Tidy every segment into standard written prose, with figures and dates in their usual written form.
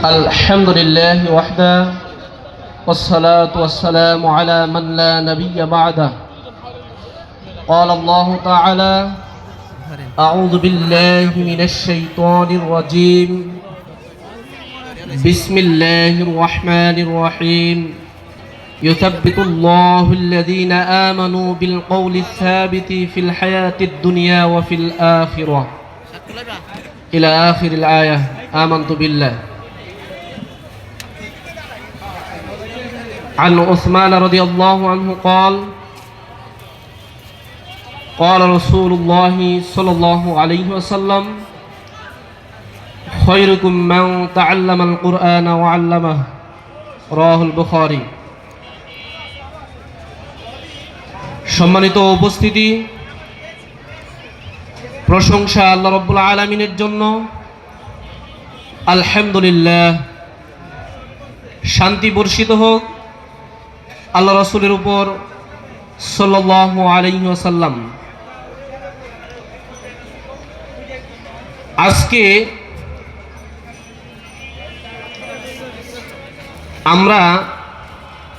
الحمد لله وحده والصلاة والسلام على من لا نبي بعده قال الله تعالى أعوذ بالله من الشيطان الرجيم بسم الله الرحمن الرحيم يثبت الله الذين آمنوا بالقول الثابت في الحياة الدنيا وفي الآخرة إلى آخر الآية آمنت بالله. عن عثمان رضي الله عنه قال قال رسول الله صلى الله عليه وسلم خيركم من تعلم القرآن وعلمه رواه البخاري. সম্মানিত উপস্থিতি, প্রশংসা আল্লাহ রাব্বুল আলামিনের জন্য। আলহামদুলিল্লাহ, শান্তি বর্ষিত হোক আল্লাহ রাসূলের উপর সাল্লাল্লাহু আলাইহি ওয়াসাল্লাম। আজকে আমরা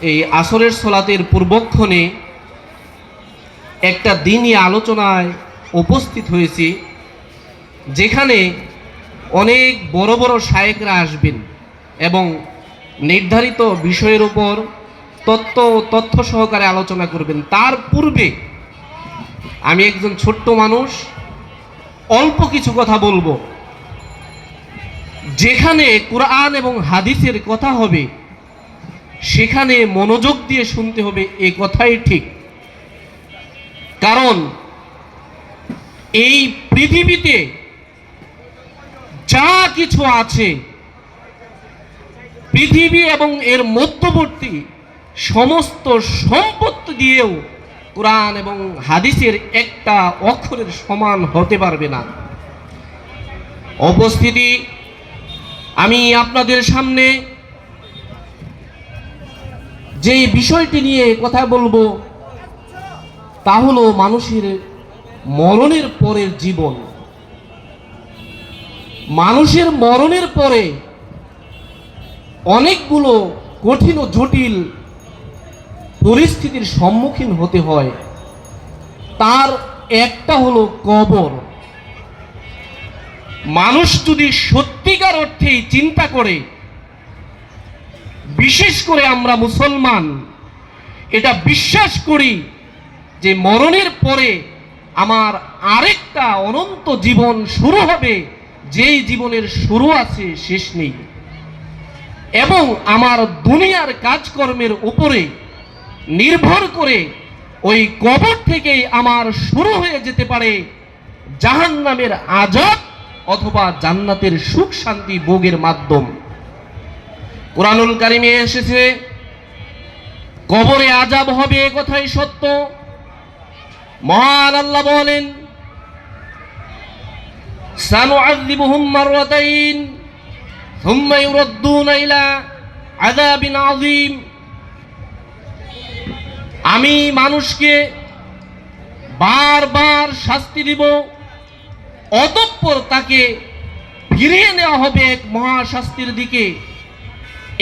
এই আসরের সালাতের পূর্বক্ষণে একটা দিনই আলোচনায় উপস্থিত হয়েছি, যেখানে অনেক বড় বড় শায়েখরা আসবেন এবং নির্ধারিত বিষয়ের উপর তথ্য সহকারে আলোচনা করবেন। তার পূর্বে আমি একজন ছোট্ট মানুষ, অল্প কিছু কথা বলবো। যেখানে কুরআন এবং হাদিসের কথা হবে সেখানে মনোযোগ দিয়ে শুনতে হবে, এ কথাই ঠিক। কারণ এই পৃথিবীতে যা কিছু আছে, পৃথিবী এবং এর মধ্যবর্তী সমস্ত সম্পত্তি দিয়েও কুরআন এবং হাদিসের একটা অক্ষরের সমান হতে পারবে না। উপস্থিতি, আমি আপনাদের সামনে যে বিষয়টি নিয়ে কথা বলবো তা হলো মানুষের মরণের পরের জীবন। মানুষের মরণের পরে অনেকগুলো কঠিন ও জটিল পরিস্থিতির সম্মুখীন হতে হয়। তার একটা হলো কবর। মানুষ যদি সত্যিকার অর্থেই চিন্তা করে, বিশেষ করে আমরা মুসলমান এটা বিশ্বাস করি যে মরণের পরে আমার আরেকটা অনন্ত জীবন শুরু হবে, যেই জীবনের শুরু আছে শেষ নেই, এবং আমার দুনিয়ার কাজকর্মের উপরে নির্ভর করে ওই কবর থেকেই আমার শুরু হয়ে যেতে পারে জাহান্নামের আযাব অথবা জান্নাতের সুখ শান্তি ভোগের মাধ্যম। কুরআনুল কারীমে এসেছে কবরে আযাব হবে, এ কথাই সত্য। মহান আল্লাহ বলেন সানুআযিবুহুম মাররাতাইন সুম্মা ইউরাদ্দুনা ইলা আযাবিন আযীম। আমি মানুষকে বারবার শাস্তি দিব, অতঃপর তাকে ফিরিয়ে নেওয়া হবে এক মহা শাস্তির দিকে।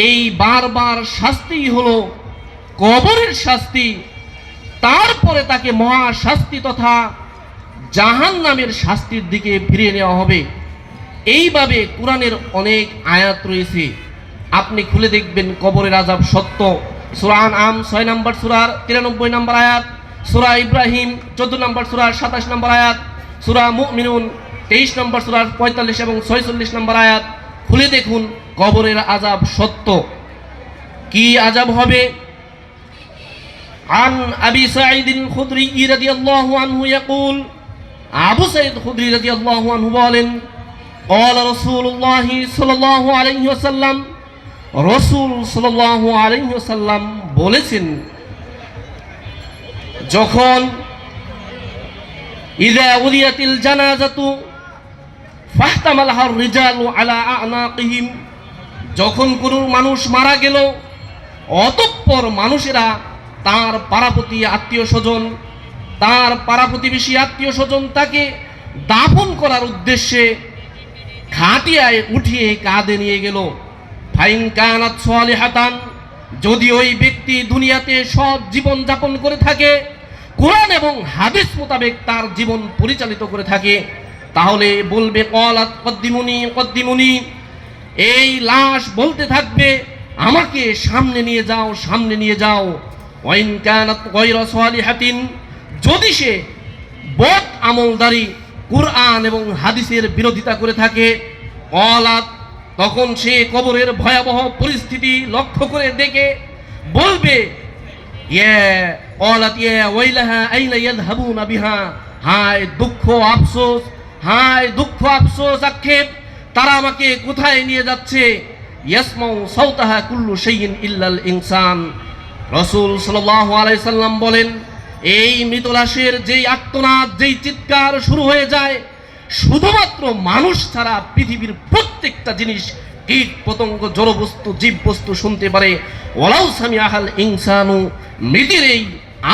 এই বারবার শাস্তি হলো কবরের শাস্তি। তারপরে তাকে মহা শাস্তি তথা জাহান্নামের শাস্তির দিকে ফিরিয়ে নেওয়া হবে। এইভাবে কোরআনের অনেক আয়াত রয়েছে, আপনি খুলে দেখবেন কবরের আযাব সত্য। সূরা আনআম 6 নম্বর সূরার 93 নম্বর আয়াত, সূরা ইব্রাহিম 14 নম্বর সূরার 27 নম্বর আয়াত, সূরা মুমিনুন 23 নম্বর সূরার 45 এবং 46 নম্বর আয়াত। খুলে দেখুন কবরের আযাব সত্য। কি আযাব হবে? عن أبي سعيد الخدري رضي الله عنه يقول আবু সাঈদ খুদরি রাদিয়াল্লাহু আনহু বলেন قال رسول الله صلى الله عليه وسلم রাসূল সাল্লাল্লাহু আলাইহি ওয়াসাল্লাম বলেছেন, যখন ইযা উদিয়াতিল জানাজাতু ফাহতামালাহার রিজালু আলা আনাকিহিম, যখন কোনো মানুষ মারা গেল অতঃপর মানুষেরা তার পাড়াপতি আত্মীয় স্বজন, তার পাড়া প্রতিবেশী আত্মীয় স্বজন তাকে দাফন করার উদ্দেশ্যে খাটিয়ায় উঠিয়ে কাঁধে নিয়ে গেল। ফাইন কানাত সালিহাতান, যদি ওই ব্যক্তি দুনিয়াতে সৎ জীবন যাপন করে থাকে, কোরআন এবং হাদিস মোতাবেক তার জীবন পরিচালিত করে থাকে, তাহলে বলবে ক্বালাত কদ্দিমুনি কদ্দিমুনি, এই লাশ বলতে থাকবে আমাকে সামনে নিয়ে যাও, সামনে নিয়ে যাও। ওয়াইন কানাত গায়রা সালিহাতিন, যদি সে বদ আমলদারি, কুরআন এবং হাদিসের বিরোধিতা করে থাকে, ক্বালাত, তখন সে কবরের ভয়াবহ পরিস্থিতি লক্ষ্য করে দেখে বলবে ইয়া ক্বালাত ইয়া ওয়াইলাহা আইনা ইয়াযহাবুনা বিহা, হায় দুঃখ আফসোস, হায় দুঃখ আফসোস আক্ষেপ, তারা আমাকে কোথায় নিয়ে যাচ্ছে। ইয়াসমাউ সাওতাহা কুল্লু শাইইন ইল্লাল ইনসান। রাসূল সাল্লাল্লাহু আলাইহি সাল্লাম বলেন, এই মৃত লাশের যেই আর্তনাদ, যেই চিৎকার শুরু হয়ে যায়, শুধুমাত্র মানুষ ছাড়া পৃথিবীর প্রত্যেকটা জিনিস, কীট পতঙ্গ, জড়বস্তু, জীববস্তু শুনতে পারে। ওয়ালাউ সামিআহাল ইনসানু, মৃতের এই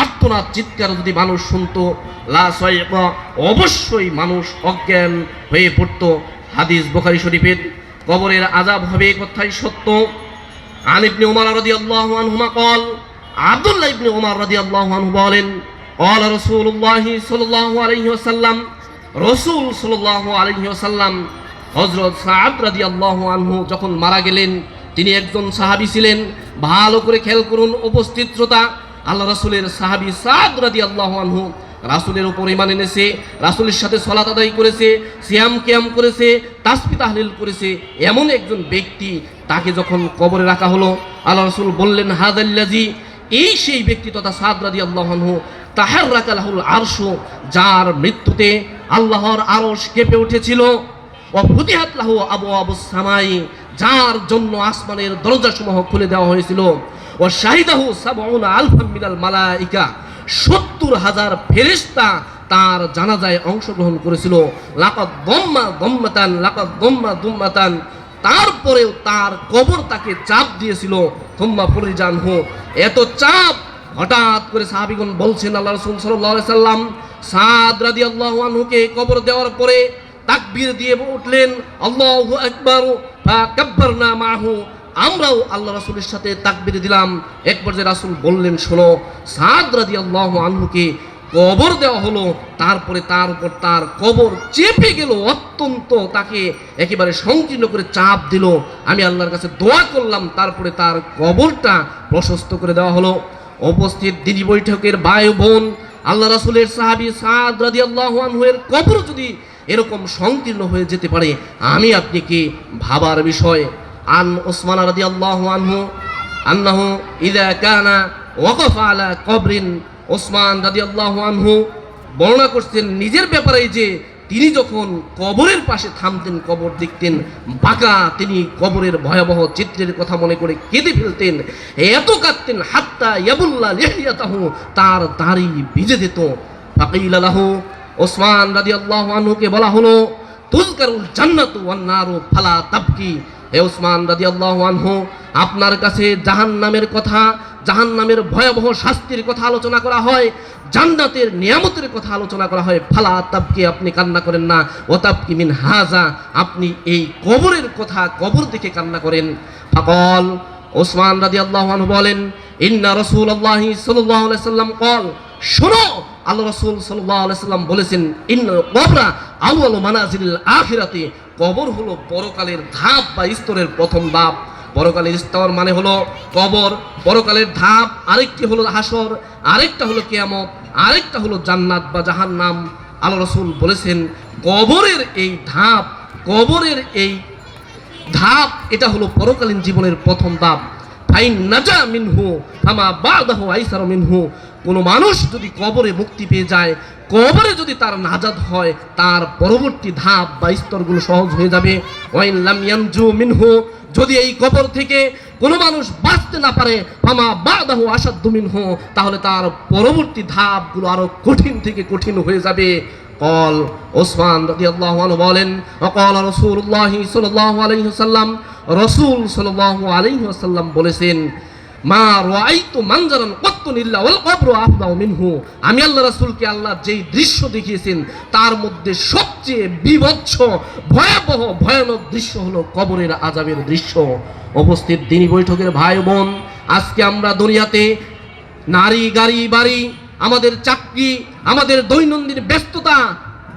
আর্তনাদ চিৎকার যদি মানুষ শুনতো, লা সাইকা, অবশ্যই মানুষ অজ্ঞান হয়ে পড়তো। হাদিস বুখারী শরীফের। কবরের আযাব হবে, কথাই সত্য। আন ইবনে উমর রাদিয়াল্লাহু আনহুমা ক্বাল, আব্দুল্লাহ ইবনে উমর রাদিয়াল্লাহু আনহু বলেন, ক্বালা রাসূলুল্লাহ সাল্লাল্লাহু আলাইহি ওয়াসাল্লাম, রাসূল সাল্লাল্লাহু আলাইহি ওয়াসাল্লাম হযরত সাদ রাদিয়াল্লাহু আনহু যখন মারা গেলেন, তিনি একজন সাহাবী ছিলেন। ভালো করে খেয়াল করুন উপস্থিত শ্রোতা, আল্লাহ রাসূলের সাহাবী সাদ রাদিয়াল্লাহু আনহু রাসূলের উপর ঈমান এনেছে, রাসূলের সাথে সালাত আদায় করেছে, সিয়াম কিয়াম করেছে, তাসবিহ তাহলিল করেছে, এমন একজন ব্যক্তি, তাকে যখন কবরে রাখা হলো, আল্লাহ রাসূল বললেন হাযাল্লাযী, এই সেই ব্যক্তি তথা সাদ রাদিয়াল্লাহু আনহু, তাহাররাকা লাহুল আরশু, যার মৃত্যুতে আল্লাহর আরশ কেঁপে উঠেছিল, ওয়া ফুতিহাত লাহু আবওয়াবুস সামাই, যার জন্য আসমানের দরজাসমূহ খুলে দেওয়া হয়েছিল, ওয়া শাহিদাহু সাবউনা আলফাম মিনাল মালাইকা, ৭০,০০০ ফেরেশতা তার জানাজায় অংশগ্রহণ করেছিল। লাকাদ দাম্মা দাম্মাতান, লাকাদ দাম্মা দুম্মাতান, তারপরেও তার কবর তাকে চাপ দিয়েছিল। থুম্মা ফুরিজানহু, এত চাপ, হঠাৎ করে সাহাবীগণ বলছেন, আল্লাহ রাসূল সাল্লাল্লাহু আলাইহি সাল্লাম সাদ রাদিয়াল্লাহু আনহুকে কবর দেওয়ার পরে তাকবীর দিয়ে উঠলেন, আল্লাহু আকবার, ফাকাব্বারনা মাহু, আমরাও আল্লাহ রাসূলের সাথে তাকবীর দিলাম। এক পর্যায়ে রাসূল বললেন, শোনো, সাদ রাদিয়াল্লাহু আনহুকে কবর দেওয়া হলো, তারপরে তার উপর তার কবর চেপে গেল, অত্যন্ত তাকে একেবারে সংকীর্ণ করে চাপ দিল। আমি আল্লাহর কাছে দোয়া করলাম, তারপরে তার কবরটা প্রশস্ত করে দেওয়া হলো। উপস্থিত দিনী বৈঠকের ভাই বোন, আল্লাহ রাসূলের সাহাবী সাদ রাদিয়াল্লাহু আনহু এর কবর যদি এরকম সংকীর্ণ হয়ে যেতে পারে, আমি আপনি কি ভাবার বিষয়। আন উসমান রাদিয়াল্লাহু আনহু আন্নাহু ইযা কানা ওয়াকাফা আলা কবরিন, ওসমান রাদিয়াল্লাহু আনহু বর্ণনা করছেন নিজের ব্যাপারে যে তিনি যখন কবরের পাশে থামতেন, কবর দেখতেন বাঁকা, তিনি কবরের ভয়াবহ চিত্রের কথা মনে করে কেঁদে ফেলতেন, এত কাঁদতেন, হাত্তা ইয়াবুল্লা লিহিয়াতাহু, তার দাড়ি ভিজে যেত। ফাকিলা লাহু, ওসমান রাদিয়াল্লাহু আনহুকে বলা হলো, তুযকারুল জান্নাতু ওয়ান নারু ফালা তাবকি, হে ওসমান রাদিয়াল্লাহু আনহু, আপনার কাছে জাহান্নামের কথা, জাহান্নামের ভয়াবহ শাস্তির কথা আলোচনা করা হয়, জান্নাতের নিয়ামতের কথা আলোচনা করা হয়, ফালা তাবকি, আপনি কান্না করেন না, ও তাবকি মিন হাজা, আপনি এই কবরের কথা, কবর দেখে কান্না করেন। ফাকাল, ওসমান রাদিয়াল্লাহু আনহু বলেন, ইন্না রাসূলুল্লাহি সাল্লাল্লাহু আলাইহি সাল্লাম ক্বাল, শোনো, আল্লাহ রাসূল সাল্লাল্লাহু আলাইহি সাল্লাম বলেছেন, ইন্নাল কবরা আউয়ালু মানাজিলিল আখিরাতি, কবর হলো পরকালের ধাপ বা স্তরের প্রথম ধাপ। পরকালের স্তর মানে হলো কবর, পরকালের ধাপ আরেকটি হলো হাসর, আরেকটা হলো কিয়ামত, আরেকটা হলো জান্নাত বা জাহান্নাম। আল্লাহ রাসূল বলেছেন, কবরের এই ধাপ, কবরের এই ধাপ, এটা হলো পরকালীন জীবনের প্রথম ধাপ। ফাইন নাজা মিনহু ফামা বাদাহু আইসারু মিনহু, কোনো মানুষ যদি কবরে মুক্তি পেয়ে যায়, কবরে যদি তার নাজাত হয়, তার পরবর্তী ধাপ বা স্তরগুলো সহজ হয়ে যাবে। ওয়াইন লাম ইয়ানজু মিনহু, যদি এই কবর থেকে কোনো মানুষ বাঁচতে না পারে, ফামা বাদাহু আসাদ্দু মিনহু, তাহলে তার পরবর্তী ধাপগুলো আরো কঠিন থেকে কঠিন হয়ে যাবে। কল, ওসমান রাদিয়াল্লাহু আনহু বলেন, ওয়াকাল রাসূলুল্লাহ সাল্লাল্লাহু আলাইহি ওয়াসাল্লাম, রাসূল সাল্লাল্লাহু আলাইহি ওয়াসাল্লাম বলেছেন, মা রাআইতু মানজারান কাত্তুন ইল্লা ওয়াল কবরু আফদাউ মিনহু। আমি আল্লাহ রাসূলকে আল্লাহ যেই দৃশ্য দেখিয়েছেন তার মধ্যে সবচেয়ে বিভৎস ভয়াবহ ভয়ানক দৃশ্য হলো কবরের আযাবের দৃশ্য। উপস্থিত দিনী বৈঠকের ভাই বোন, আজকে আমরা দুনিয়াতে নারী, গাড়ি, বাড়ি, আমাদের চাকরি, আমাদের দৈনন্দিন ব্যস্ততা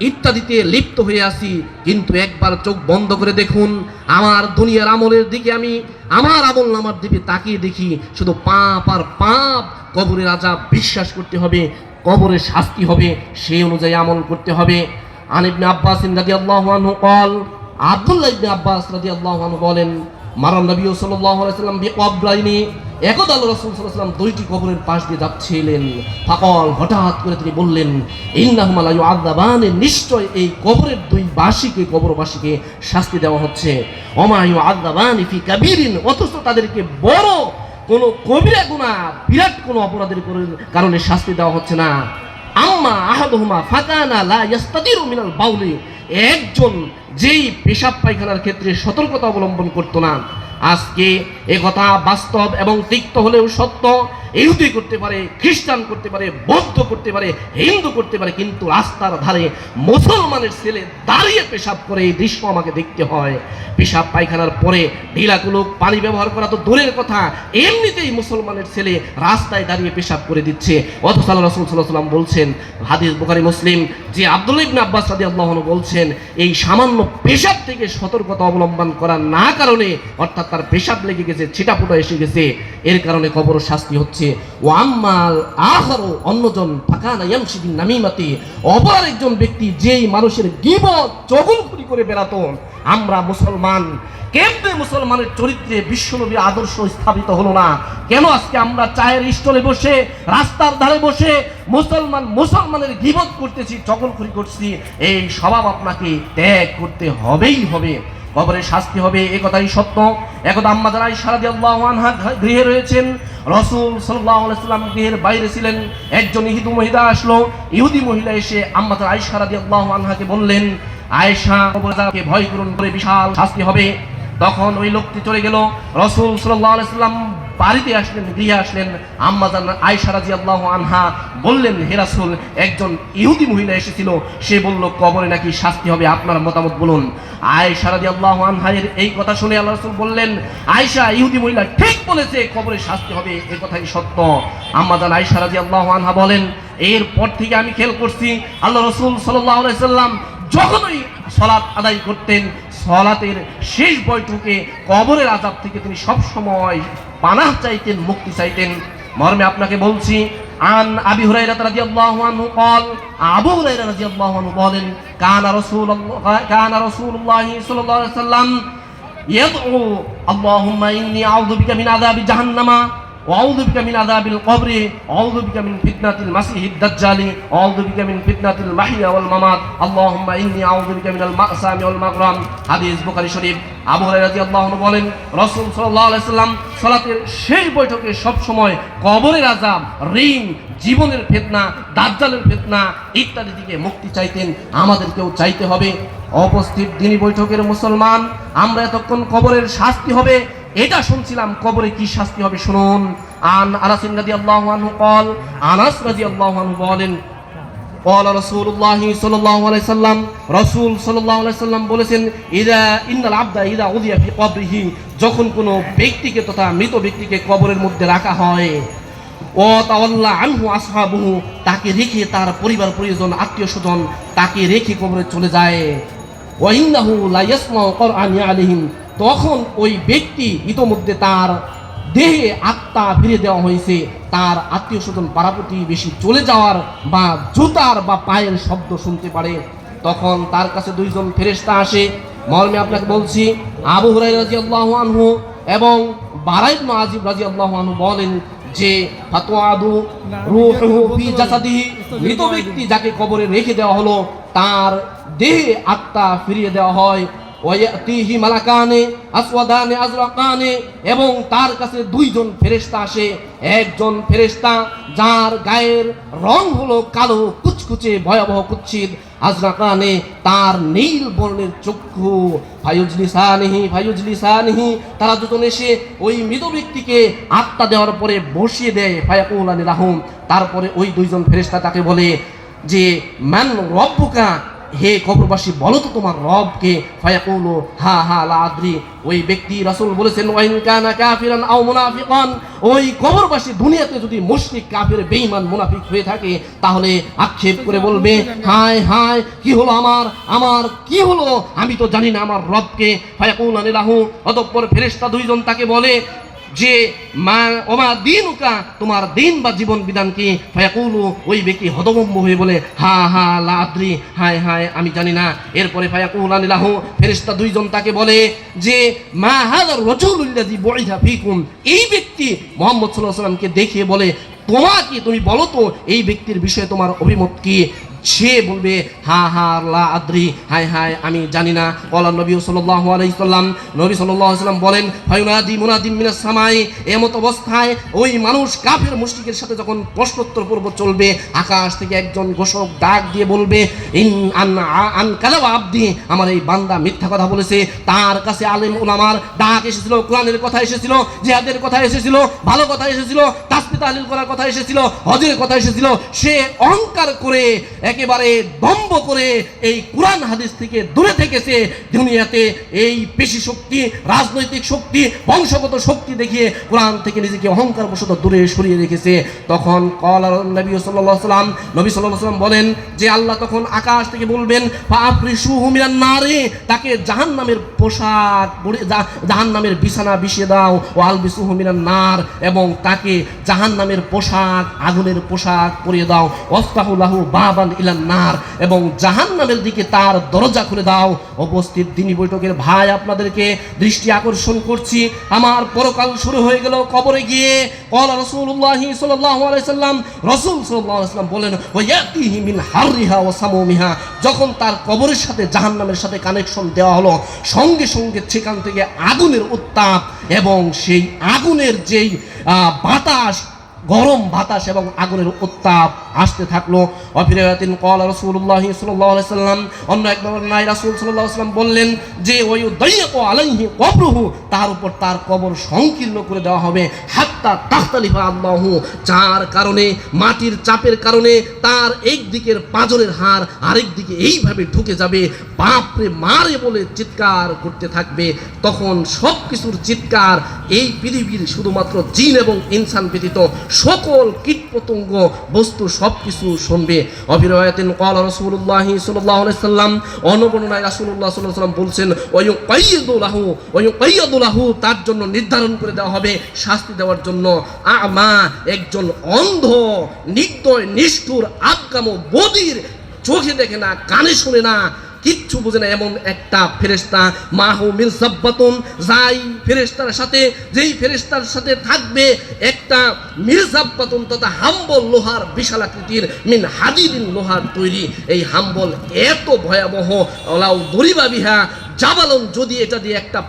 ইত্যাদিতে লিপ্ত হয়ে আছি, কিন্তু একবার চোখ বন্ধ করে দেখুন আমার দুনিয়ার আমলের দিকে, আমি আমার আমল নামার দিকে তাকিয়ে দেখি শুধু পাপ আর পাপ। কবরের আযাব বিশ্বাস করতে হবে, কবরের শাস্তি হবে, সেই অনুযায়ী আমল করতে হবে। আন ইবনে আব্বাস রাদিয়াল্লাহু আনহু قال, আব্দুল্লাহ ইবনে আব্বাস রাদিয়াল্লাহু আনহু বলেন, মারান নবী সাল্লাল্লাহু আলাইহি ওয়াসাল্লাম বিকবরাইনি, একদা আল্লাহ রাসূল সাল্লাল্লাহু আলাইহি ওয়াসাল্লাম দুইটি কবরের পাশ দিয়ে যাচ্ছিলেন। ফাকাল, হঠাৎ করে তিনি বললেন, ইন্নাহুমা লা ইউআযাবান, নিশ্চয় এই কবরের দুই বাসীকে, কবরবাসীকে শাস্তি দেওয়া হচ্ছে। ওমা ইউআযাবানি ফি কাবীরিন, অথচ তাদেরকে বড় কোনো কবিরা গুনাহ, বিরাট কোনো অপরাধের কারণে শাস্তি দেওয়া হচ্ছে না। আম্মা আহাদুহুমা ফাকানা লা ইস্তাতিরু মিনাল বাউলি, একজন যেই পেশাব পায়খানার ক্ষেত্রে সতর্কতা অবলম্বন করতো না। আজকে একথা বাস্তব এবং তিক্ত হলেও সত্য। ইহুদি করতে পারে, খ্রিস্টান করতে পারে, বৌদ্ধ করতে পারে, হিন্দু করতে পারে, কিন্তু রাস্তার ধারে মুসলমানের ছেলে দাঁড়িয়ে পেশাব করে, এই দৃশ্য আমাকে দেখতে হয়। পেশাব পায়খানার পরে ঢিলাগুলো পানি ব্যবহার করা তো দূরের কথা, এমনিতেই মুসলমানের ছেলে রাস্তায় দাঁড়িয়ে পেশাব করে দিচ্ছে। অথচ আল্লাহ রাসূল সাল্লাল্লাহু আলাইহি ওয়াসাল্লাম বলছেন, হাদিস বুখারী মুসলিম, যে আব্দুল্লাহ ইবনে আব্বাস রাদিয়াল্লাহু আনহু বলছেন, এই সামান্য পেশাব থেকে সতর্কতা অবলম্বন করার না কারণে, অর্থাৎ তার পেশাব লেগে গেছে, ছিটাফোঁটা এসে গেছে, এর কারণে কবর শাস্তি হচ্ছে। ও আম্মাল আখারু, অন্যজন ফাকানা ইয়ামশি বিন নামিমাতি, অপর একজন ব্যক্তি যেই মানুষের গীবত চগলখড়ি করে বেড়াতো। আমরা মুসলমান, কেমনে মুসলমানের চরিত্রে বিশ্বনবীর আদর্শ স্থাপিত হলো না? কেন আজকে আমরা চায়ের স্টলে বসে, রাস্তার ধারে বসে মুসলমানের গীবত করতেছি, চগলখড়ি করছি? এই স্বভাব আপনাকে ত্যাগ করতে হবেই হবে। কবরের শাস্তি হবে, এ কথাই সত্য। একদা আম্মা জান আয়েশা রাদিয়াল্লাহু আনহা গৃহে রয়েছেন, রাসূল সাল্লাল্লাহু আলাইহি ওয়াসাল্লাম গৃহের বাইরে ছিলেন। একজন ইহুদি মহিলা আসলো। ইহুদি মহিলা এসে আম্মা জান আয়েশা রাদিয়াল্লাহু আনহাকে বললেন, আয়েশা, কবরকে ভয় করুন, করে বিশাল শাস্তি হবে। তখন ওই লোকটি চলে গেল। রাসূল সাল্লাল্লাহু আলাইহি ওয়াসাল্লাম বাড়িতে আসলেন, গৃহে আসলেন। আম্মা জান আয়েশা রাদিয়াল্লাহু আনহা বললেন, হে রাসূল, একজন ইহুদি মহিলা এসেছিল, সে বলল কবরে নাকি শাস্তি হবে, আপনার মতামত বলুন। আয়েশা রাদিয়াল্লাহু আনহা এর এই কথা শুনে আল্লাহ রাসূল বললেন, আয়েশা, ইহুদি মহিলা ঠিক বলেছে, কবরে শাস্তি হবে, এ কথাই সত্য। আম্মা জান আয়েশা রাদিয়াল্লাহু আনহা বলেন, এরপর থেকে আমি খেয়াল করছি আল্লাহ রাসূল সাল্লাল্লাহু আলাইহি ওয়াসাল্লাম যখনই সালাত আদায় করতেন, সালাতের শেষ বৈঠকে কবরের আযাব থেকে তিনি সব সময় পানাহ চাইতেন, মুক্তি চাইতেন। মর্মে আপনাকে বলছি, আন আবি হুরায়রা রাদিয়াল্লাহু আনহু قال, আবু হুরায়রা রাদিয়াল্লাহু আনহু বলেন, কানা রাসূলুল্লাহ সাল্লাল্লাহু আলাইহি ওয়াসাল্লাম ইয়াদউ, আল্লাহুম্মা ইন্নী আউযু বিকা মিন আযাবি জাহান্নামা ওয়া আউযু বিকা মিন আযাবিল কবরি ওয়া আউযু বিকা মিন ফিতনাতিল মাসিহিদ দাজ্জালি ওয়া আউযু বিকা মিন ফিতনাতিল মাহইয়া ওয়াল মামাত, আল্লাহুম্মা ইন্নী আউযু বিকা মিনাল মা'সামি ওয়াল মাগরাম। হাদিস বুখারী শরীফ। আবু হুরায়রা রাদিয়াল্লাহু আনহু বলেন, রাসূল সাল্লাল্লাহু আলাইহি ওয়াসাল্লাম সালাতের শেষ বৈঠকে সব সময় কবরের আযাব, ঋণ, জীবনের ফিতনা, দাজ্জালের ফিতনা ইত্যাদি থেকে মুক্তি চাইতেন। আমাদেরকেও চাইতে হবে। উপস্থিত দিনী বৈঠকের মুসলমান, আমরা এতক্ষণ কবরের শাস্তি হবে এটা শুনছিলাম, কবরে কি শাস্তি হবে শুনুন। আন আনাস রাদিয়াল্লাহু আনহু قال, আনাস রাদিয়াল্লাহু আনহু বলেন, قال রাসূলুল্লাহ সাল্লাল্লাহু আলাইহি সাল্লাম, রাসূল সাল্লাল্লাহু আলাইহি সাল্লাম বলেছেন, ইন্নাল আবদা ইযা উযিয়া ফি কবরিহি, যখন কোনো ব্যক্তিকে তথা মৃত ব্যক্তিকে কবরের মধ্যে রাখা হয়, ও তাওয়াল্লা আনহু আসহাবুহু, তাকে রেখে তার পরিবার পরিজন, আত্মীয় স্বজন তাকে রেখে কবরে চলে যায়, ওয়া ইন্নাহু লা ইয়াসমাউ কুরআনি আলাইহিম, তখন ওই ব্যক্তি ইতোমধ্যে তার দেহে আত্মা ফিরে দেওয়া হয়েছে, তার আত্মীয় স্বজন পাড়াপতি বেশি চলে যাওয়ার বা জুতার বা পায়ের শব্দ শুনতে পারে। তখন তার কাছে দুইজন ফেরেশতা আসে। মর্মে আপনাকে বলছি, আবু হুরায়রা রাদিয়াল্লাহু আনহু এবং বারা ইবনে আজিব রাদিয়াল্লাহু আনহু বলেন যে, ফাতুআদু রূহুহু ফি জাসাদিহি, মৃত ব্যক্তি যাকে কবরে রেখে দেওয়া হলো তার দেহে আত্মা ফিরিয়ে দেওয়া হয়। ওয়ায়াতিহি মালাকানে আসওয়াদানে আজরাকানে, এবং তার কাছে দুইজন ফেরেশতা আসে। একজন ফেরেশতা যার গায়ের রং হলো কালো কুচকুচে ভয়াবহ কুৎসিত, আজরাকানে তার নীল বর্ণের চক্ষু। ফায়ুজলিসানিহি তারা দুজন এসে ওই মৃত ব্যক্তিকে আত্মা দেওয়ার পরে বসিয়ে দেয়। ফায়াকুলানি লাহুম, তারপরে ওই দুইজন ফেরেশতা তাকে বলে যে মান রব্বুকা, হে কবরবাসী বলো তো তোমার রবকে। ফায়াকুলু হা হা লা আদরি, ওই ব্যক্তি রাসূল বলেছেন ওয়াইন কানা কাফিরান আও মুনাফিকান, ওই কবরবাসী দুনিয়াতে যদি মুশরিক কাফির বেঈমান মুনাফিক হয়ে থাকে তাহলে আক্ষেপ করে বলবে হায় হায় কি হলো আমার কি হলো, আমি তো জানি না আমার রবকে। ফায়াকুলানি লাহু, অতঃপর ফেরেশতা দুইজন তাকে বলে যে মা ওমা দিনুকা, তোমার দিন বা জীবন বিধান কি। ফায়াকুলু, ওই ব্যক্তি হতভম্ব হয়ে বলে হা হা লা আদরি, হায় হায় আমি জানি না। এরপরে ফায়াকুলানি লাহু, ফেরেশতা দুইজন তাকে বলে যে মা হাযার রাজুলুল্লাযী বুইসা ফীকুম, এই ব্যক্তি মুহাম্মদ সাল্লাল্লাহু আলাইহি ওয়াসাল্লামকে দেখিয়ে বলে তোমাকে, তুমি বলো তো এই ব্যক্তির বিষয়ে তোমার অভিমত কি। সে বলবে হা হা লা আদরি, হায় হায় আমি জানি না। ওয়ালা নবী সাল্লাল্লাহু আলাইহি সাল্লাম, নবী সাল্লাল্লাহু আলাইহি সাল্লাম বলেন ফায়ুনাদি মুনাদিম মিনাস সামাই, এমত অবস্থায় ওই মানুষ কাফের মুশরিকের সাথে যখন প্রশ্নোত্তর পর্ব চলবে, আকাশ থেকে একজন ঘোষক ডাক দিয়ে বলবে ইন আন কালাবা আবদি, আমার এই বান্দা মিথ্যা কথা বলেছে। তার কাছে আলেম উলামার ডাক এসেছিল, কোরআনের কথা এসেছিল, জিহাদের কথা এসেছিল, ভালো কথা এসেছিল, তাসবিহ তাহলিল করার কথা এসেছিল, হজের কথা এসেছিল। সে অহংকার করে একেবারে দম্ভ করে এই কোরআন হাদিস থেকে দূরে থেকেছে। দুনিয়াতে এই পেশি শক্তি, রাজনৈতিক শক্তি, বংশগত শক্তি দেখিয়ে কোরআন থেকে নিজেকে অহংকার বশত দূরে সরিয়ে রেখেছে। তখন নবী সাল্লাল্লাহু আলাইহি ওয়াসাল্লাম, নবী সাল্লাল্লাহু আলাইহি ওয়াসাল্লাম বলেন যে আল্লাহ তখন আকাশ থেকে বলবেন ফাআফরিশুহু মিনান নারি, তাকে জাহান্নামের পোশাক, জাহান্নামের বিছানা বিছিয়ে দাও। ওয়ালবিসুহু মিনান নার, এবং তাকে জাহান্নামের পোশাক, আগুনের পোশাক পরিয়ে দাও। ওয়াফতাহু লাহু বাবান ইলান নার, এবং জাহান্নামের দিকে তার দরজা খুলে দাও। উপস্থিত দিনী বৈঠকের ভাই, আপনাদেরকে দৃষ্টি আকর্ষণ করছি, আমার পরকাল শুরু হয়ে গেল কবরে গিয়ে। ক্বালা রাসূলুল্লাহি সাল্লাল্লাহু আলাইহি সাল্লাম, রাসূল সাল্লাল্লাহু আলাইহি সাল্লাম বলেন ওয়ায়াতিহি মিন হাররিহা ওয়া সামুমিহা, যখন তার কবরের সাথে জাহান্নামের সাথে কানেকশন দেওয়া হলো, সঙ্গে সঙ্গে সেখান থেকে আগুনের উত্তাপ এবং সেই আগুনের যেই বাতাস, গরম বাতাস এবং আগুনের উত্তাপ আসতে থাকলো। অফিরাতিন ক্বালা রাসূলুল্লাহি সাল্লাল্লাহু আলাইহি সাল্লাম, অন্য এক বর্ণনায় রাসূল সাল্লাল্লাহু আলাইহি সাল্লাম বললেন যে ওয়ায়ুদাইয়াকু আলাইহি কবরুহু, তার উপর তার কবর সংকীর্ণ করে দেওয়া হবে। হাত্তা তাখতালিফা আল্লাহু, যার কারণে মাটির চাপের কারণে তার একদিকের পাঁজরের হাড় আরেক দিকে এইভাবে ঢুকে যাবে, বাপরে মারে বলে চিৎকার করতে থাকবে। তখন সব কিছুর চিৎকার এই পৃথিবীর শুধুমাত্র জিন এবং ইনসান ব্যতীত সকল কীটপতঙ্গ বস্তু সব কিছু শুনবে। অবিরয়াতিন ক্বালা রাসূলুল্লাহি সাল্লাল্লাহু আলাইহি সাল্লাম, অনবর্ণনায় রাসূলুল্লাহ সাল্লাল্লাহু আলাইহি সাল্লাম বলছেন ওয়ায়ুকাইয়্যিদু লাহু, তার জন্য নির্ধারণ করে দেওয়া হবে শাস্তি দেওয়ার জন্য আমা, একজন অন্ধ, নির্দয়, নিষ্ঠুর, আবকাম, বদির, চোখে দেখে না, কানে শুনে না, কিচ্ছু বোঝে না, এমন একটা ফেরেশতা মাহু মিন সাব্বাতুন, যেই ফেরেশতার সাথে থাকবে একটা মিরজাব্বাতুন তথা হাম্বল, লোহার বিশাল আকৃতির, মিন হাদিদিন, লোহার তৈরি। এই হাম্বল এত ভয়াবহ, লাউ দরিবা বিহা জাবালন, যদি এটা দিয়ে একটা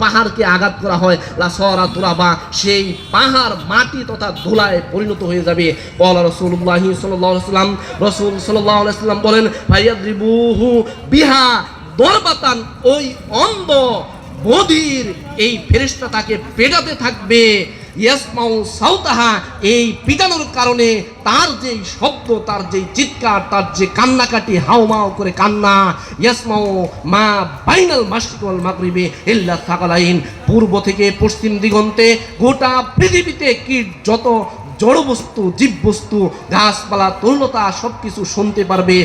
পাহাড়কে আঘাত করা হয়, লা সরা তুরাবা, সেই পাহাড় মাটি তথা ধুলায় পরিণত হয়ে যাবে। ক্বালা রাসূলুল্লাহি সাল্লাল্লাহু আলাইহি ওয়াসাল্লাম, রাসূল সাল্লাল্লাহু আলাইহি ওয়াসাল্লাম বলেন ফায়াদরিবুহু বিহা দরবাতান, ওই অন্ধ বধির এই ফেরেশতা তাকে পেটাতে থাকবে। ইয়াসমাউ সাউতাহা, এই পিটানোর কারণে তার যেই শব্দ, তার যেই চিৎকার, তার যে কান্নাকাটি, হাউমাউ করে কান্না, ইয়াসমাউ মা বাইনাল মাশরিক ওয়াল মাগরিবি ইল্লা সাকালাইন, পূর্ব থেকে পশ্চিম দিগন্তে গোটা পৃথিবীতে কি যত জড়বস্তু, জীববস্তু, গাছপালা, তরুণতা সব কিছু শুনতে পারবে।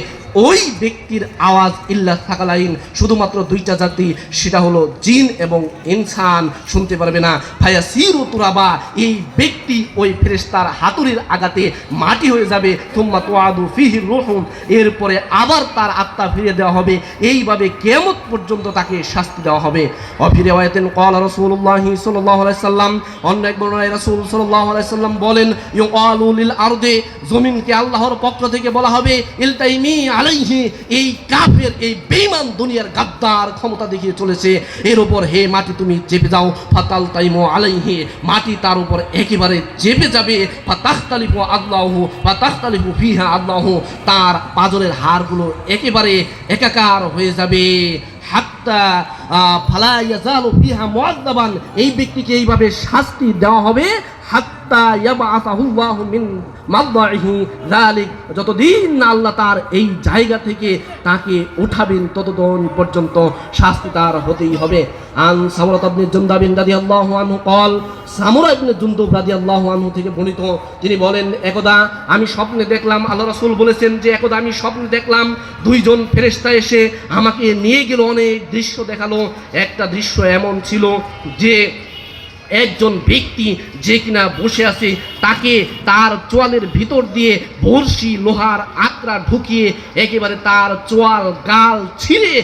ওই ব্যক্তির আওয়াজ ইল্লা সাকালাইন, শুধুমাত্র দুইটা জাতি, সেটা হলো জিন এবং ইনসান শুনতে পারবে না। ফায়াসিরু তুরাবা, এই ব্যক্তি ওই ফেরেশতার হাতুড়ির আঘাতে মাটি হয়ে যাবে। তুম্মা তুআদু ফিহি রূহু, এরপরে আবার তার আত্মা ফিরিয়ে দেওয়া হবে। এইভাবে কিয়ামত পর্যন্ত তাকে শাস্তি দেওয়া হবে। ওয়াফি রিওয়ায়াতিন ক্বালা রাসূলুল্লাহি সাল্লাল্লাহু আলাইহি সাল্লাম, অন্য এক বর্ণনায় রাসূল সাল্লাল্লাহু আলাইহি সাল্লাম বলেন ইউআলু লিল আরদি, জমিনকে আল্লাহর পক্ষ থেকে বলা হবে ইলতাইমি আলাইহি, এই কাফের এই বেঈমান দুনিয়ার গাদ্দার ক্ষমতা দেখিয়ে চলেছে, এর উপর হে মাটি তুমি চেপে যাও। ফাতালতাইমু আলাইহি, মাটি তার উপর একেবারে চেপে যাবে। ফাতাখতালিফু আদলাহু ফাতাখতালিফু ফিহা আদলাহু, তার পাজরের হাড়গুলো একেবারে একাকার হয়ে যাবে। হাত্তা ফালা ইয়াজালু ফিহা মুআযাবান, এই ব্যক্তিকে এইভাবে শাস্তি দেওয়া হবে হাত্তা ইয়াবআসাহুল্লাহু মিন মাদদাইহি যালিক, যতদিন না আল্লাহ তার এই জায়গা থেকে তাকে উঠাবেন ততদিন পর্যন্ত শাস্তি তার হতেই হবে। আন সামরা ইবনে জুনদাব রাদিয়াল্লাহু আনহু قال, সামরা ইবনে জুনদুব রাদিয়াল্লাহু আনহু থেকে বর্ণিত, তিনি বলেন, একদা আমি স্বপ্নে দেখলাম, আল্লাহ রাসূল বলেছেন যে একদা আমি স্বপ্নে দেখলাম দুইজন ফেরেশতা এসে আমাকে নিয়ে গেল, অনেক দৃশ্য দেখালো। একটা দৃশ্য এমন ছিল যে একজন ব্যক্তি যে কিনা বসে আছে, তাকে তার চোয়ালের ভিতর দিয়ে বড়শি লোহার আকড়া ঢুকিয়ে একেবারে তার চোয়াল গাল ছিঁড়ে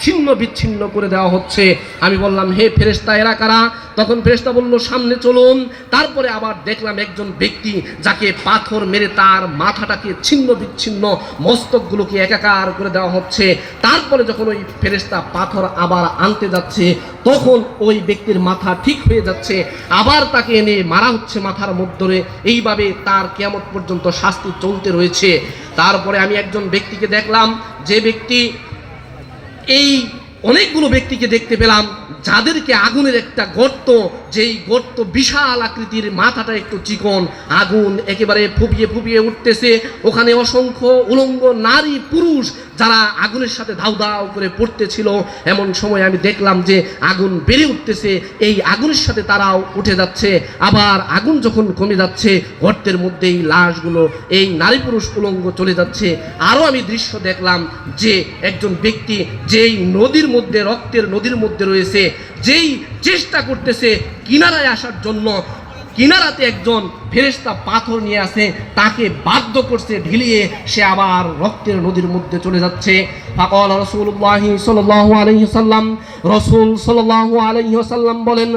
ছিন্ন বিচ্ছিন্ন করে দেওয়া হচ্ছে। আমি বললাম, হে ফেরেশতা, এরা কারা? তখন ফেরেশতা বলল, সামনে চলুন। তারপরে আবার দেখলাম একজন ব্যক্তি যাকে পাথর মেরে তার মাথাটাকে ছিন্ন বিচ্ছিন্ন, মস্তকগুলোকে একাকার করে দেওয়া হচ্ছে। তারপরে যখন ওই ফেরেশতা পাথর আবার আনতে যাচ্ছে, তখন ওই ব্যক্তির মাথা ঠিক হয়ে যাচ্ছে, আবার তাকে এনে মারা হচ্ছে মাথার মধ্যে। এইভাবে তার কিয়ামত পর্যন্ত শাস্তি চলতে রয়েছে। তারপরে আমি একজন ব্যক্তিকে দেখলাম, যে ব্যক্তি, এই অনেকগুলো ব্যক্তিকে দেখতে পেলাম যাদেরকে আগুনের একটা গর্ত, যেই গর্ত বিশাল আকৃতির, মাথাটা একটু চিকন, আগুন একেবারে ফুপিয়ে ফুপিয়ে উঠতেছে। ওখানে অসংখ্য উলঙ্গ নারী পুরুষ যারা আগুনের সাথে ধাউ ধাউ করে পড়তেছিল। এমন সময় আমি দেখলাম যে আগুন বেড়ে উঠতেছে, এই আগুনের সাথে তারাও উঠে যাচ্ছে। আবার আগুন যখন কমে যাচ্ছে, গর্তের মধ্যে এই লাশগুলো, এই নারী পুরুষ উলঙ্গ চলে যাচ্ছে। আরও আমি দৃশ্য দেখলাম যে একজন ব্যক্তি যেই নদীর মধ্যে, রক্তের নদীর মধ্যে রয়েছে, যেই চেষ্টা করতেছে কিনারায় আসার জন্য, কিনারাতে একজন ফেরেশতা পাথর নিয়ে আসে, তাকে বাধ্য করছে ঢিলিয়ে, সে আবার রক্তের নদীর মধ্যে চলে যাচ্ছে। ফাকাল রাসূলুল্লাহ সাল্লাল্লাহু আলাইহি ওয়াসাল্লাম, রাসূল সাল্লাল্লাহু আলাইহি ওয়াসাল্লাম বলেন,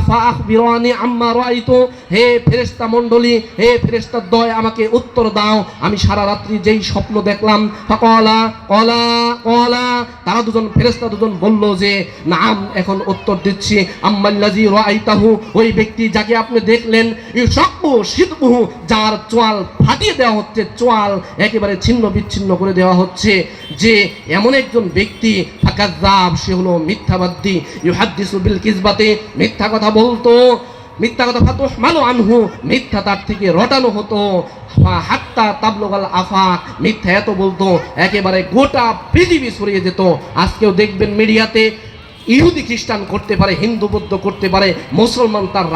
ফাআখবিরানি আম্মা রাআইতু, হে ফেরেশতা মণ্ডলী, হে ফেরেশতা দ্বয়, আমাকে উত্তর দাও, আমি সারা রাত্রি যেই স্বপ্ন দেখলাম। ফাকালা ক্বালা ক্বালা, তারা দুজন ফেরেশতা দুজন বলল যে নাম, এখন উত্তর দিচ্ছি। আম্মাল্লাযী রাআইতাহু, ওই ব্যক্তি যাকে আপনি দেখলেন, যার চোয়াল ফাটিয়ে দেওয়া হচ্ছে, চোয়াল একেবারে ছিন্ন বিচ্ছিন্ন করে দেওয়া হচ্ছে, যে এমন একজন ব্যক্তি, ফাকাজ্জাব, সে হলো মিথ্যাবাদী, ইউহাদ্দিসু বিল কিযবাতি, মিথ্যা কথা বলতো, মিথ্যা কথা ফাতুহমালু আনহু, মিথ্যা তার থেকে রটানো হতো, হাত্তা তাবলুগাল আফাক, মিথ্যা এত বলতো একেবারে গোটা পৃথিবী ছড়িয়ে যেত। আজকেও দেখবেন মিডিয়াতে ইহুদি খ্রিস্টান করতে পারে, হিন্দু বৌদ্ধ করতে পারে, মুসলমান তার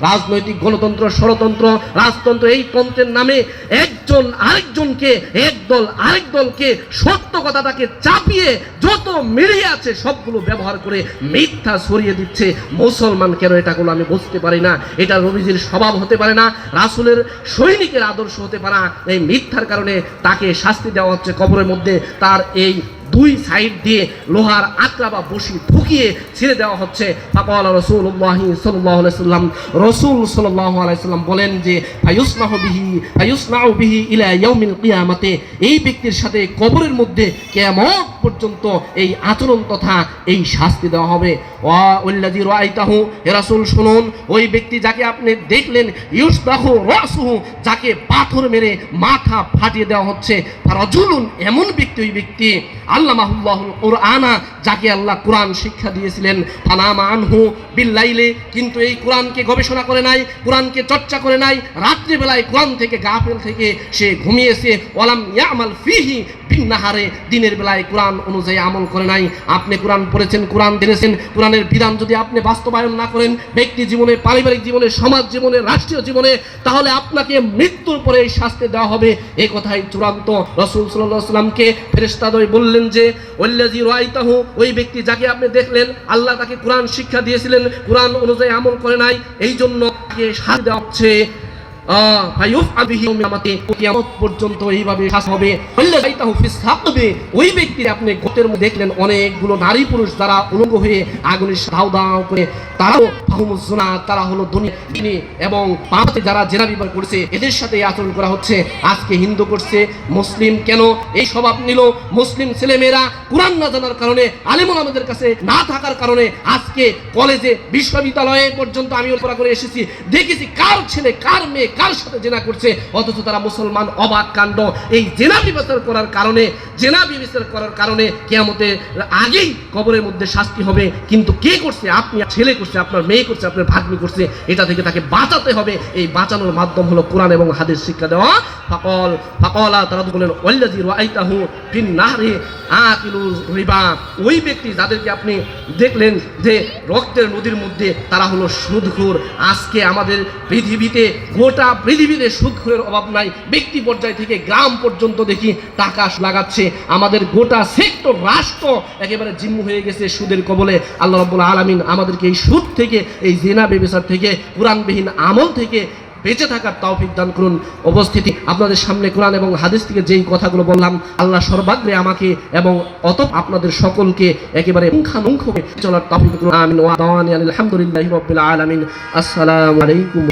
রাজনৈতিক গণতন্ত্র, ষড়যন্ত্র, রাজতন্ত্র, এই তন্ত্রের নামে একজন আরেকজনকে, একদল আরেক দলকে সত্য কথাটাকে চাপিয়ে যত মিডিয়া আছে সবগুলো ব্যবহার করে মিথ্যা ছড়িয়ে দিচ্ছে। মুসলমান কেন এটাগুলো আমি বুঝতে পারি না। এটা নবীজির স্বভাব হতে পারে না, রাসূলের সৈনিকের আদর্শ হতে পারে না। এই মিথ্যার কারণে তাকে শাস্তি দেওয়া হচ্ছে কবরের মধ্যে, তার এই দুই সাইড দিয়ে লোহার আকড়া বা বসি ঢুকিয়ে ছেড়ে দেওয়া হচ্ছে। ফাকাল রাসূলুল্লাহ সাল্লাল্লাহু আলাইহি ওয়াসাল্লাম, রাসূল সাল্লাল্লাহু আলাইহি ওয়াসাল্লাম বলেন যে ফায়ুসনাউ বিহি ইলা ইয়াউমিল কিয়ামাতে, এই ব্যক্তির সাথে কবরের মধ্যে কিয়ামত পর্যন্ত এই আচরণ তথা এই শাস্তি দেওয়া হবে। ওয়াল্লাযী রাআইতাহু, হে রাসূল শুনুন, ওই ব্যক্তি যাকে আপনি দেখলেন, ইউসদাহু রাসুহু, যাকে পাথর মেরে মাথা ফাটিয়ে দেওয়া হচ্ছে। ফারাজুলুন, এমন ব্যক্তি, ওই ব্যক্তি আল্লামাহুল্লাহুল কুরআনা, যাকে আল্লাহ কোরআন শিক্ষা দিয়েছিলেন, ফানামা আনহু বিল্লাইলে, কিন্তু এই কোরআনকে গবেষণা করে নাই, কোরআনকে চর্চা করে নাই, রাত্রিবেলায় কোরআন থেকে গাফেল থেকে সে ঘুমিয়েছে। ওয়ালাম ইয়ামাল ফিহি বিন্নাহারে, দিনের বেলায় কোরআন অনুযায়ী আমল করে নাই। আপনি কোরআন পড়েছেন, কোরআন জেনেছেন, কোরআনের বিধান যদি আপনি বাস্তবায়ন না করেন ব্যক্তি জীবনে, পারিবারিক জীবনে, সমাজ জীবনে, রাষ্ট্রীয় জীবনে, তাহলে আপনাকে মৃত্যুর পরে এই শাস্তি দেওয়া হবে। এই কথাই চূড়ান্ত। রাসূল সাল্লাল্লাহু আলাইহি ওয়াসাল্লামকে ফেরেশতাদ্বয় বললেন যে ওয়াল্লাযী রাআইতাহু, ওই ব্যক্তি যাকে আপনি দেখলেন, আল্লাহ তাকে কোরআন শিক্ষা দিয়েছিলেন, কোরআন অনুযায়ী আমল করে নাই, এই জন্য তাকে শাস্তি দেওয়া হচ্ছে। ফায়ুফআল বিহি ইয়াউমাতে, কিয়ামত পর্যন্ত এইভাবে শাস্তি হবে। ওয়াল্লাযাইতাহু ফিস সাকবে, ওই ব্যক্তি আপনি গোতের মধ্যে দেখলেন অনেকগুলো নারী পুরুষ যারা উলঙ্গ হয়ে আগুনের দাউ দাউ করে, তারাও ফাহুমুজ জুনা, তারা হলো দুনিয়া এবং পাপে যারা জেনা বিবাহ করছে এদের সাথে এই আচরণ করা হচ্ছে। আজকে হিন্দু করছে, মুসলিম কেন এই স্বভাব নিল? মুসলিম ছেলেমেয়েরা কুরআন না জানার কারণে, আলেম ওলামাদের কাছে না থাকার কারণে আজকে কলেজে বিশ্ববিদ্যালয়ে পর্যন্ত আমি ওপরা করে এসেছি, দেখেছি কার ছেলে কার মেয়ে কার সাথে জেনা করছে, অথচ তারা মুসলমান। অবাক কাণ্ড। এই জেনা বিবেচনা করার কারণে, জেনা বিবেচনা করার কারণে কিয়ামতের আগেই কবরের মধ্যে শাস্তি হবে। কিন্তু কে করছে? আপনি ছেলে করছে, আপনার মেয়ে করছে, আপনার ভাগ্নি করছে, এটা থেকে তাকে বাঁচাতে হবে। এই বাঁচানোর মাধ্যম হলো কোরআন এবং হাদিস শিক্ষা দেওয়া। ফাকালা, তারা তো বললেন ওয়াল্লাযী রাআইতাহু ফিন নাহরি আকিলু রিবা, ওই ব্যক্তি যাদেরকে আপনি দেখলেন যে রক্তের নদীর মধ্যে, তারা হলো সুদখোর। আজকে আমাদের পৃথিবীতে, গোটা পৃথিবীতে সুদখোরের অভাব নাই। ব্যক্তি পর্যায় থেকে গ্রাম পর্যন্ত দেখি টাকা লাগাচ্ছে। আমাদের গোটা সেক্টর, রাষ্ট্র একেবারে জিম্মু হয়ে গেছে সুদের কবলে। আল্লাহ রাব্বুল আলামিন আমাদেরকে এই সুদ থেকে, এই জিনা ব্যভিচার থেকে, কোরআনবিহীন আমল থেকে বেঁচে থাকার তৌফিক দান করুন। উপস্থিতি, আপনাদের সামনে কোরআন এবং হাদিস থেকে যেই কথাগুলো বললাম, আল্লাহ সর্বাগ্রে আমাকে এবং আপনাদের সকলকে একেবারে পুঙ্খানুপুঙ্খ চলার তৌফিক করুন। আমিন ওয়া দাওয়ানি আলহামদুলিল্লাহি রাব্বিল আলামিন। আসসালামু আলাইকুম।